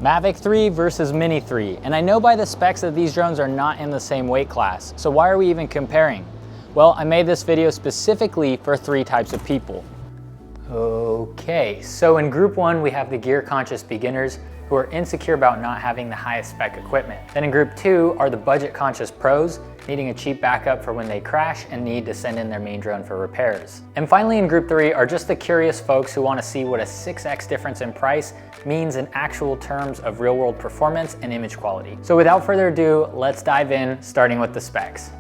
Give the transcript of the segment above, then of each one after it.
Mavic 3 versus Mini 3, and I know by the specs that these drones are not in the same weight class, so why are we even comparing? Well, I made this video specifically for 3 types of people. Okay, so in group 1 we have the gear conscious beginners who are insecure about not having the highest spec equipment. Then in group 2 are the budget conscious pros needing a cheap backup for when they crash and need to send in their main drone for repairs. And finally in group 3 are just the curious folks who want to see what a 6x difference in price means in actual terms of real world performance and image quality. So without further ado, let's dive in, starting with the specs.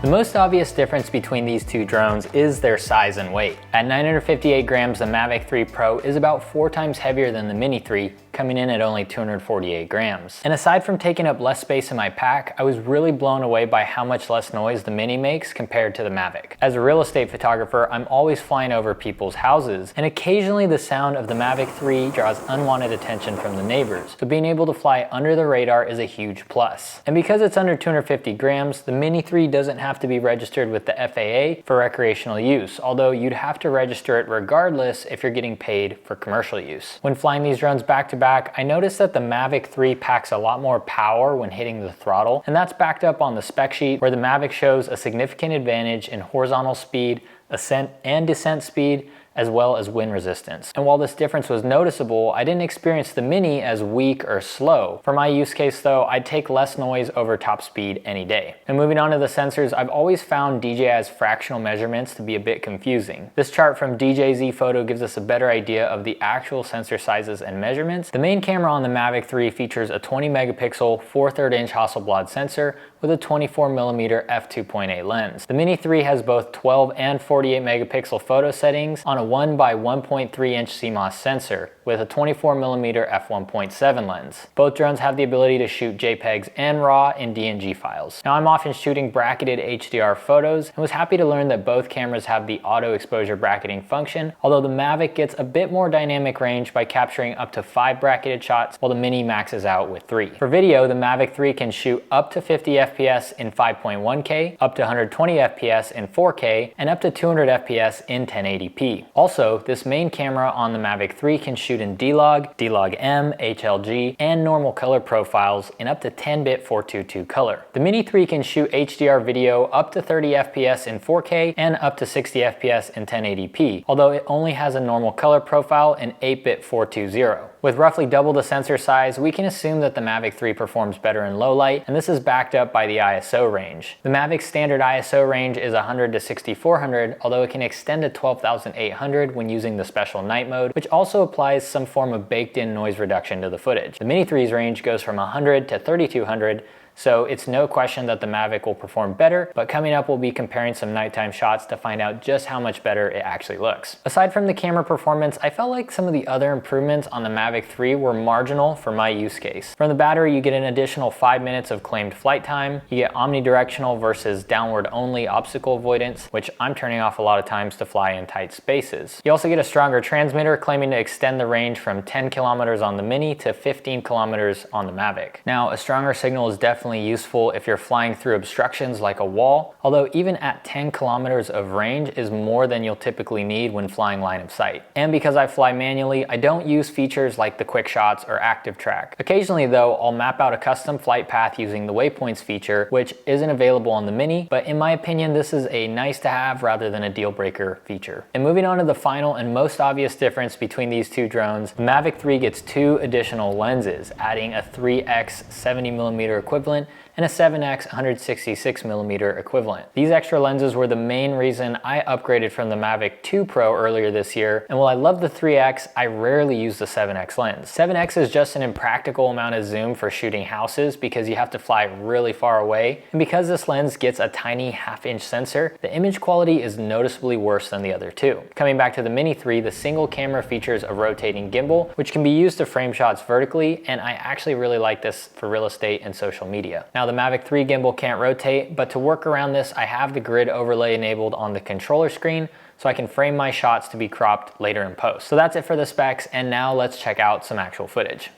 The most obvious difference between these two drones is their size and weight. At 958 grams, the Mavic 3 Pro is about 4 times heavier than the Mini 3, coming in at only 248 grams. And aside from taking up less space in my pack, I was really blown away by how much less noise the Mini makes compared to the Mavic. As a real estate photographer, I'm always flying over people's houses, and occasionally the sound of the Mavic 3 draws unwanted attention from the neighbors. So being able to fly under the radar is a huge plus. And because it's under 250 grams, the Mini 3 doesn't have to be registered with the FAA for recreational use, although you'd have to register it regardless if you're getting paid for commercial use. When flying these drones back to back, I noticed that the Mavic 3 packs a lot more power when hitting the throttle, and that's backed up on the spec sheet where the Mavic shows a significant advantage in horizontal speed, ascent and descent speed, as well as wind resistance. And while this difference was noticeable, I didn't experience the Mini as weak or slow. For my use case though, I'd take less noise over top speed any day. And moving on to the sensors, I've always found DJI's fractional measurements to be a bit confusing. This chart from DJZ Photo gives us a better idea of the actual sensor sizes and measurements. The main camera on the Mavic 3 features a 20 megapixel 4/3 inch Hasselblad sensor with a 24mm f2.8 lens. The Mini 3 has both 12 and 48 megapixel photo settings on a 1 by 1.3 inch CMOS sensor with a 24mm f1.7 lens. Both drones have the ability to shoot JPEGs and RAW and DNG files. Now I'm often shooting bracketed HDR photos and was happy to learn that both cameras have the auto exposure bracketing function, although the Mavic gets a bit more dynamic range by capturing up to 5 bracketed shots while the Mini maxes out with 3. For video, the Mavic 3 can shoot up to 50 FPS in 5.1K, up to 120 FPS in 4K, and up to 200 FPS in 1080p. Also, this main camera on the Mavic 3 can shoot in D-Log, D-Log-M, HLG, and normal color profiles in up to 10-bit 422 color. The Mini 3 can shoot HDR video up to 30 FPS in 4K and up to 60 FPS in 1080p, although it only has a normal color profile in 8-bit 420. With roughly double the sensor size, we can assume that the Mavic 3 performs better in low light, and this is backed up by the ISO range. The Mavic's standard ISO range is 100 to 6400, although it can extend to 12,800 when using the special night mode, which also applies some form of baked-in noise reduction to the footage. The Mini 3's range goes from 100 to 3200, so it's no question that the Mavic will perform better, but coming up we'll be comparing some nighttime shots to find out just how much better it actually looks. Aside from the camera performance, I felt like some of the other improvements on the Mavic 3 were marginal for my use case. From the battery, you get an additional 5 minutes of claimed flight time, you get omnidirectional versus downward only obstacle avoidance, which I'm turning off a lot of times to fly in tight spaces. You also get a stronger transmitter claiming to extend the range from 10 kilometers on the Mini to 15 kilometers on the Mavic. Now, a stronger signal is definitely useful if you're flying through obstructions like a wall, although even at 10 kilometers of range is more than you'll typically need when flying line of sight. And because I fly manually, I don't use features like the quick shots or active track. Occasionally though, I'll map out a custom flight path using the Waypoints feature, which isn't available on the Mini, but in my opinion, this is a nice to have rather than a deal breaker feature. And moving on to the final and most obvious difference between these two drones, the Mavic 3 gets 2 additional lenses, adding a 3x 70mm equivalent and a 7x 166mm equivalent. These extra lenses were the main reason I upgraded from the Mavic 2 Pro earlier this year, and while I love the 3x, I rarely use the 7x lens. 7x is just an impractical amount of zoom for shooting houses because you have to fly really far away, and because this lens gets a tiny half-inch sensor, the image quality is noticeably worse than the other two. Coming back to the Mini 3, the single camera features a rotating gimbal, which can be used to frame shots vertically, and I actually really like this for real estate and social media. Now, the Mavic 3 gimbal can't rotate, but to work around this, I have the grid overlay enabled on the controller screen, so I can frame my shots to be cropped later in post. So that's it for the specs, and now let's check out some actual footage.